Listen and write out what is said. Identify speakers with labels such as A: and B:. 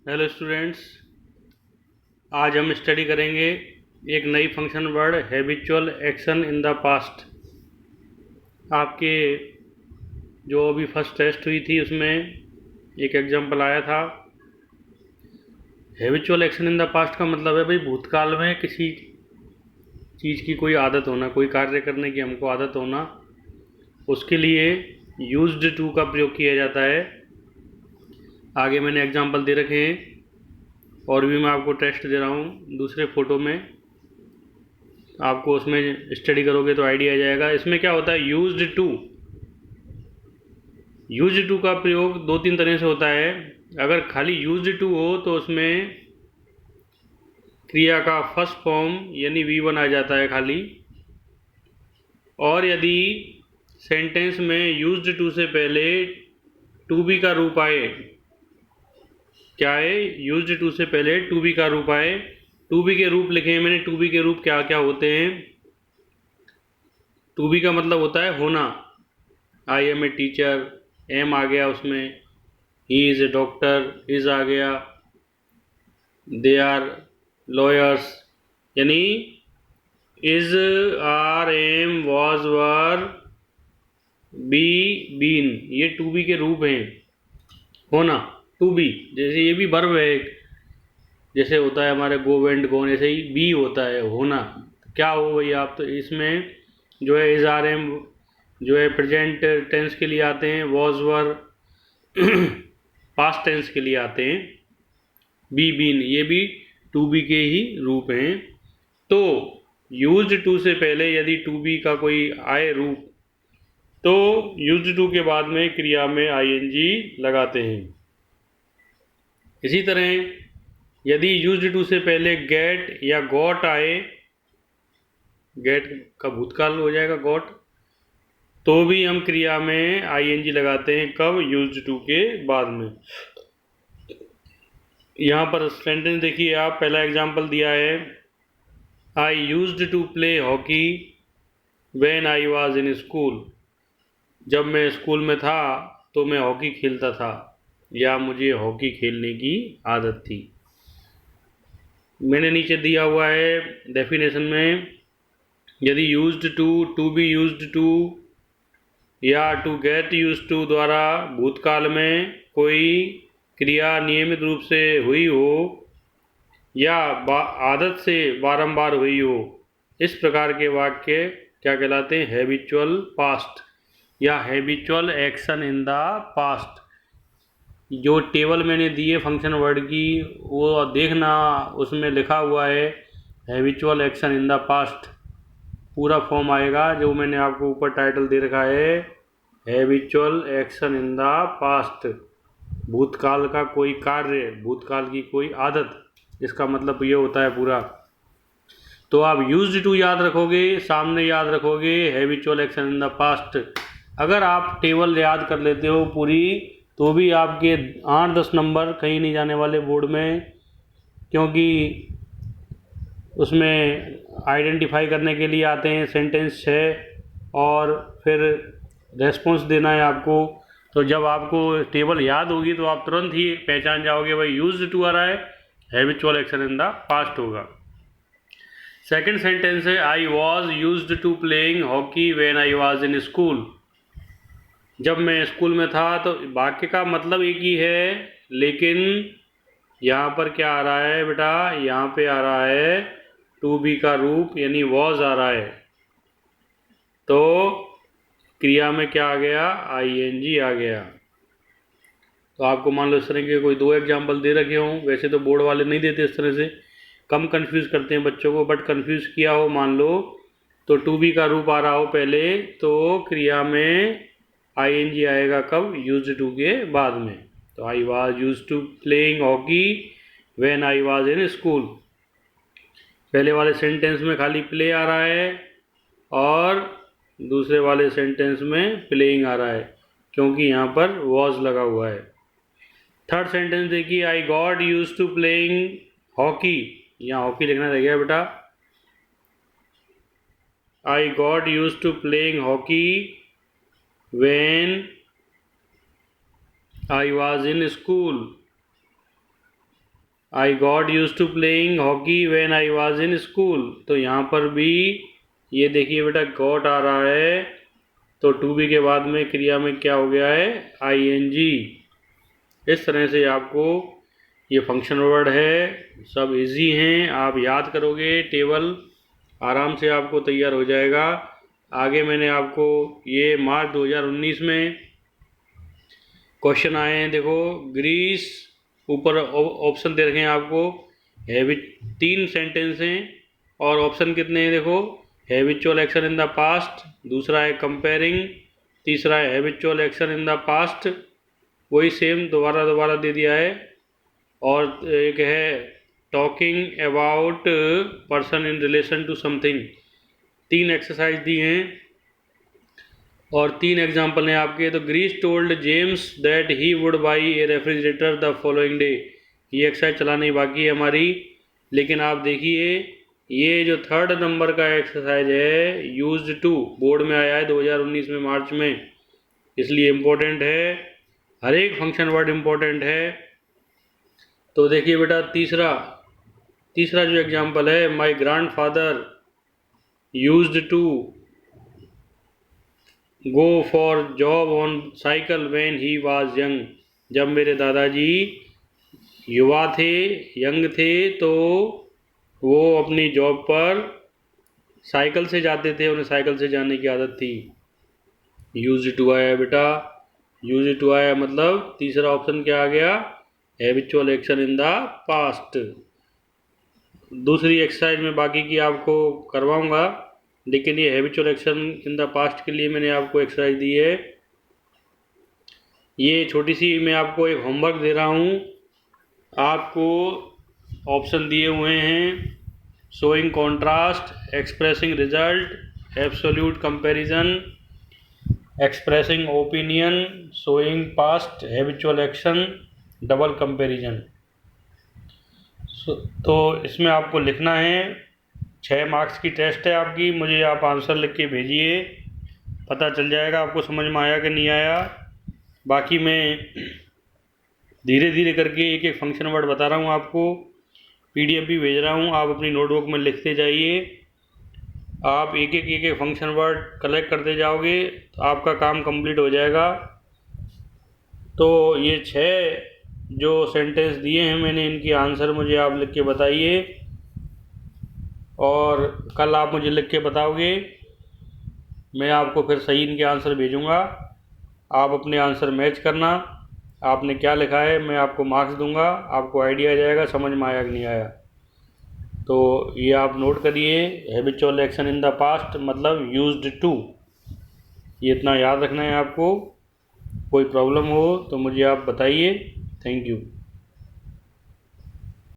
A: Hello students, आज हम study करेंगे एक नई function word habitual action in the past. आपके जो अभी फर्स्ट टेस्ट हुई थी उसमें एक एग्जांपल आया था। Habitual action in the past का मतलब है भाई भूतकाल में किसी चीज़ की कोई आदत होना, कोई कार्य करने की हमको आदत होना, उसके लिए यूज्ड टू का प्रयोग किया जाता है। आगे मैंने एग्जांपल दे रखे हैं और भी मैं आपको टेस्ट दे रहा हूँ दूसरे फ़ोटो में। आपको उसमें स्टडी करोगे तो आइडिया आ जाएगा। इसमें क्या होता है, यूज्ड टू का प्रयोग दो तीन तरह से होता है। अगर खाली यूज्ड टू हो तो उसमें क्रिया का फर्स्ट फॉर्म यानी V1 आ जाता है खाली, और यदि सेंटेंस में यूज्ड टू से पहले टू बी का रूप आए, क्या है, यूज्ड टू से पहले टू बी का रूप आए, टू बी के रूप लिखे हैं मैंने। टू बी के रूप क्या क्या होते हैं? टू बी का मतलब होता है होना। I am a teacher, am आ गया उसमें, ही इज़ ए डॉक्टर, इज आ गया, दे आर लॉयर्स, यानी is, are, am, was, were, be, been, ये टू बी के रूप हैं। होना, टू बी, जैसे ये भी वर्ब है एक, जैसे होता है हमारे गो वेंट गोन, ऐसे ही बी होता है होना। क्या हो भाई आप, तो इसमें जो है इज, आर, एम जो है प्रेजेंट टेंस के लिए आते हैं, वॉज, वर पास्ट टेंस के लिए आते हैं, बी, बीन ये भी टू बी के ही रूप हैं। तो यूज्ड टू से पहले यदि टू बी का कोई आए रूप तो यूज्ड टू के बाद में क्रिया में ING लगाते हैं। इसी तरह यदि यूज्ड टू से पहले गेट या गॉट आए, गेट का भूतकाल हो जाएगा गॉट, तो भी हम क्रिया में ING लगाते हैं। कब? यूज्ड टू के बाद में। यहाँ पर सेंटेंस देखिए आप, पहला एग्जाम्पल दिया है, I used to play hockey when I was in school. जब मैं स्कूल में था तो मैं हॉकी खेलता था, या मुझे हॉकी खेलने की आदत थी। मैंने नीचे दिया हुआ है डेफिनेशन में, यदि used to be used to या टू गेट यूज्ड टू द्वारा भूतकाल में कोई क्रिया नियमित रूप से हुई हो या आदत से बारंबार हुई हो, इस प्रकार के वाक्य क्या कहलाते हैं? हैबिचुअल पास्ट या habitual action in the past. जो टेबल मैंने दी है फंक्शन वर्ड की वो देखना, उसमें लिखा हुआ है habitual action in the past, पूरा फॉर्म आएगा जो मैंने आपको ऊपर टाइटल दे रखा है, habitual action in the past. भूतकाल का कोई कार्य, भूतकाल की कोई आदत, इसका मतलब ये होता है पूरा। तो आप यूज्ड टू याद रखोगे, सामने याद रखोगे habitual action in the past. अगर आप टेबल याद कर लेते हो पूरी तो भी आपके 8-10 नंबर कहीं नहीं जाने वाले बोर्ड में, क्योंकि उसमें आइडेंटिफाई करने के लिए आते हैं सेंटेंस है और फिर रेस्पॉन्स देना है आपको। तो जब आपको टेबल याद होगी तो आप तुरंत ही पहचान जाओगे भाई यूज्ड टू आ रहा है, habitual action in the past होगा। सेकंड सेंटेंस है, I was used to playing hockey when I was in school. जब मैं स्कूल में था, तो वाक्य का मतलब एक ही है, लेकिन यहाँ पर क्या आ रहा है बेटा, यहाँ पे आ रहा है टू बी का रूप यानी वॉज आ रहा है। तो क्रिया में क्या आ गया? ING आ गया। तो आपको मान लो इस तरह के कोई दो एग्जाम्पल दे रखे हों, वैसे तो बोर्ड वाले नहीं देते इस तरह से, कम कंफ्यूज करते हैं बच्चों को, बट कंफ्यूज किया हो मान लो तो टू बी का रूप आ रहा हो पहले, तो क्रिया में ING आएगा कब? यूज्ड टू के बाद में। तो I was used to playing hockey when I was in school. पहले वाले सेंटेंस में खाली प्ले आ रहा है और दूसरे वाले सेंटेंस में प्लेइंग आ रहा है, क्योंकि यहाँ पर वॉज लगा हुआ है। थर्ड सेंटेंस देखिए, I got used to playing hockey, यहाँ हॉकी लिखना रह गया बेटा। I got used to playing hockey when I was in school। I got use to playing hockey when I was in school. तो यहाँ पर भी ये देखिए बेटा गॉट आ रहा है, तो टू बी के बाद में क्रिया में क्या हो गया है, आईएनजी। इस तरह से आपको ये फंक्शन वर्ड है, सब इजी हैं, आप याद करोगे टेबल आराम से आपको तैयार हो जाएगा। आगे मैंने आपको ये मार्च 2019 में क्वेश्चन आए हैं, देखो ग्रीस, ऊपर ऑप्शन दे रखे हैं आपको, हैबिट 3 सेंटेंस हैं और ऑप्शन कितने हैं देखो, habitual action in the past, दूसरा है कंपेयरिंग, तीसरा है habitual action in the past, वही सेम दोबारा दे दिया है, और एक है talking about person in relation to something. 3 exercise दी हैं और 3 एग्जाम्पल हैं आपके। तो Grace told James that he would buy a refrigerator the following day. ये एक्सरसाइज चलानी बाकी है हमारी, लेकिन आप देखिए ये जो 3rd नंबर का एक्सरसाइज है, यूज्ड टू, बोर्ड में आया है 2019 में मार्च में, इसलिए इम्पोर्टेंट है, हर एक फंक्शन वर्ड इम्पोर्टेंट है। तो देखिए बेटा तीसरा जो एग्जाम्पल है, my grand father used to go for job on cycle when he was young. जब मेरे दादाजी युवा थे, यंग थे, तो वो अपनी जॉब पर साइकिल से जाते थे, उन्हें साइकिल से जाने की आदत थी। यूज्ड टू आया बेटा, यूज्ड टू आया मतलब तीसरा ऑप्शन क्या आ गया, habitual action in the past. दूसरी एक्सरसाइज में बाकी की आपको करवाऊंगा, लेकिन ये habitual action in the past के लिए मैंने आपको एक्सरसाइज दी है। ये छोटी सी मैं आपको एक होमवर्क दे रहा हूँ, आपको ऑप्शन दिए हुए हैं, showing contrast, expressing result, absolute comparison, expressing opinion, showing past habitual action, double comparison. तो इसमें आपको लिखना है, 6 मार्क्स की टेस्ट है आपकी, मुझे आप आंसर लिख के भेजिए, पता चल जाएगा आपको समझ में आया कि नहीं आया। बाकी मैं धीरे धीरे करके एक एक फंक्शन वर्ड बता रहा हूँ आपको, PDF भी भेज रहा हूँ, आप अपनी नोटबुक में लिखते जाइए। आप एक एक फंक्शन वर्ड कलेक्ट करते जाओगे तो आपका काम कंप्लीट हो जाएगा। तो ये 6 जो सेंटेंस दिए हैं मैंने, इनकी आंसर मुझे आप लिख के बताइए, और कल आप मुझे लिख के बताओगे, मैं आपको फिर सही इनके आंसर भेजूँगा। आप अपने आंसर मैच करना, आपने क्या लिखा है मैं आपको मार्क्स दूंगा, आपको आइडिया आ जाएगा समझ में आया कि नहीं आया। तो ये आप नोट करिए, habitual action in the past मतलब यूज्ड टू, ये इतना याद रखना है आपको। कोई प्रॉब्लम हो तो मुझे आप बताइए। Thank you.